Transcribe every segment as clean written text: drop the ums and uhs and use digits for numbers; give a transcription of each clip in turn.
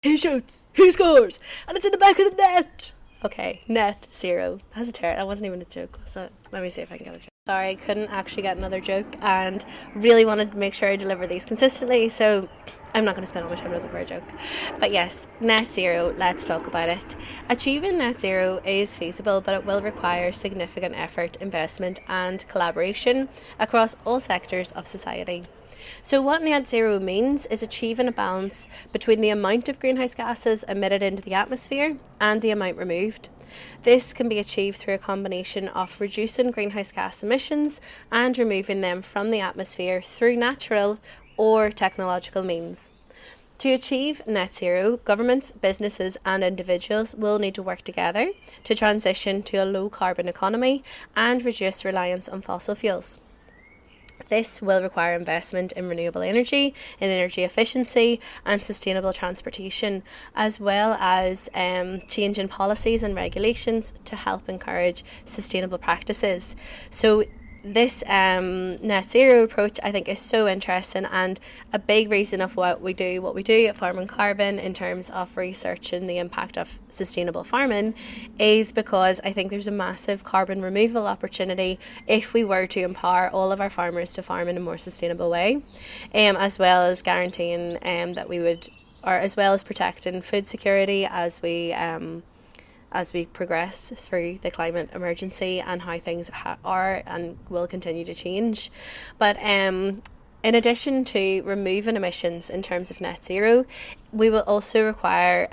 Who shoots? Who scores? And it's in the back of the net. Okay, net zero. That's a terror. That wasn't even a joke. So let me see if I can get a joke. Sorry, couldn't actually get another joke and really wanted to make sure I deliver these consistently, so I'm not going to spend all my time looking for a joke. But yes, net zero, let's talk about it. Achieving net zero is feasible, but it will require significant effort, investment and collaboration across all sectors of society. So what net zero means is achieving a balance between the amount of greenhouse gases emitted into the atmosphere and the amount removed. This can be achieved through a combination of reducing greenhouse gas emissions and removing them from the atmosphere through natural or technological means. To achieve net zero, governments, businesses and individuals will need to work together to transition to a low carbon economy and reduce reliance on fossil fuels. This will require investment in renewable energy, in energy efficiency and sustainable transportation, as well as change in policies and regulations to help encourage sustainable practices. So this net zero approach I think is so interesting, and a big reason of what we do at Farming Carbon in terms of researching the impact of sustainable farming is because I think there's a massive carbon removal opportunity if we were to empower all of our farmers to farm in a more sustainable way, as well as guaranteeing that we would, or as well as protecting food security as we progress through the climate emergency and how things are and will continue to change. But in addition to removing emissions in terms of net zero, we will also require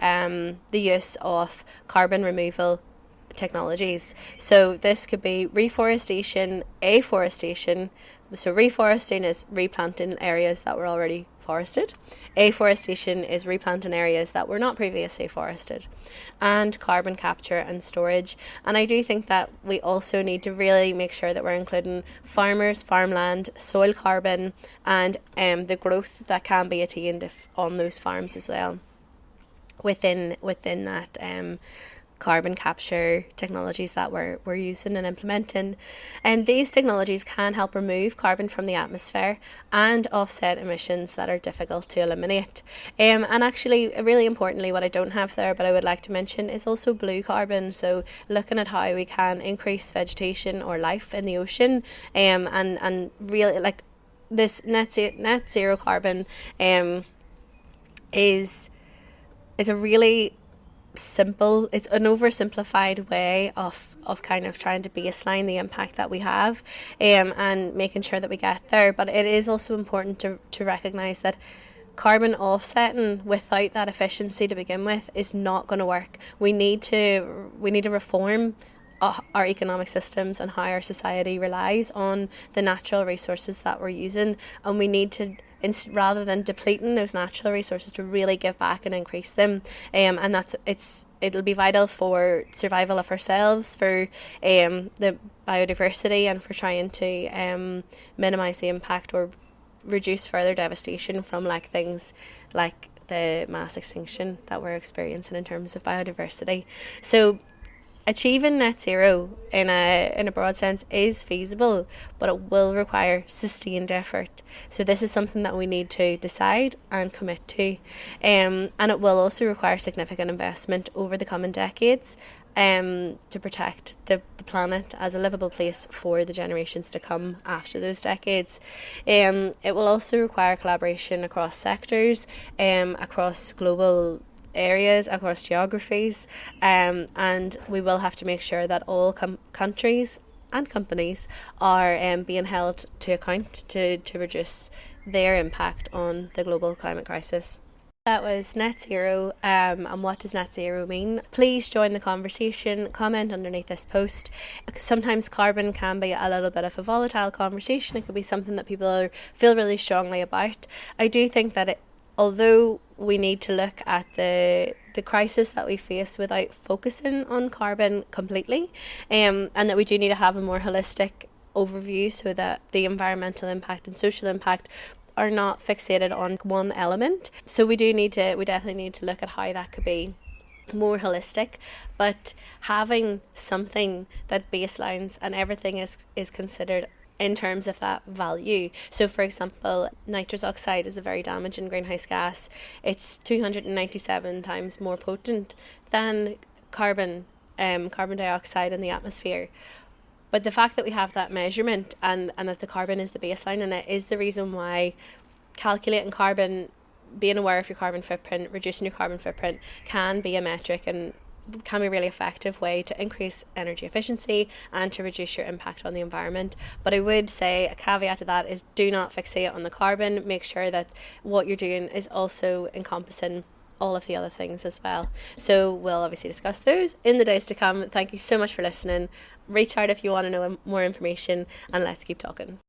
the use of carbon removal technologies. So this could be reforestation, afforestation. So reforesting is replanting areas that were already forested. Afforestation is replanting areas that were not previously forested. And carbon capture and storage. And I do think that we also need to really make sure that we're including farmers, farmland, soil carbon and the growth that can be attained on those farms as well within that carbon capture technologies that we're using and implementing. And these technologies can help remove carbon from the atmosphere and offset emissions that are difficult to eliminate. And actually, really importantly, what I don't have there but I would like to mention is also blue carbon. So looking at how we can increase vegetation or life in the ocean, and really like this net zero carbon is a really simple, it's an oversimplified way of kind of trying to baseline the impact that we have, and making sure that we get there. But it is also important to recognise that carbon offsetting without that efficiency to begin with is not going to work. We need to reform our economic systems and how our society relies on the natural resources that we're using, and we need to, rather than depleting those natural resources, to really give back and increase them, and it'll be vital for survival of ourselves, for the biodiversity, and for trying to minimise the impact or reduce further devastation from like things like the mass extinction that we're experiencing in terms of biodiversity. So achieving net zero in a broad sense is feasible, but it will require sustained effort. So this is something that we need to decide and commit to, and it will also require significant investment over the coming decades to protect the planet as a livable place for the generations to come after those decades. It will also require collaboration across sectors, across global areas, across geographies, and we will have to make sure that all countries and companies are being held to account to reduce their impact on the global climate crisis. That was net zero, and what does net zero mean? Please join the conversation, comment underneath this post. Sometimes carbon can be a little bit of a volatile conversation. It could be something that people feel really strongly about. I do think that although we need to look at the crisis that we face without focusing on carbon completely, and that we do need to have a more holistic overview so that the environmental impact and social impact are not fixated on one element. So we definitely need to look at how that could be more holistic, but having something that baselines and everything is considered in terms of that value. So for example, nitrous oxide is a very damaging greenhouse gas. It's 297 times more potent than carbon dioxide in the atmosphere. But the fact that we have that measurement, and that the carbon is the baseline, and it is the reason why calculating carbon, being aware of your carbon footprint, reducing your carbon footprint can be a metric and can be a really effective way to increase energy efficiency and to reduce your impact on the environment. But I would say a caveat to that is do not fixate on the carbon. Make sure that what you're doing is also encompassing all of the other things as well. So we'll obviously discuss those in the days to come. Thank you so much for listening. Reach out if you want to know more information, and let's keep talking.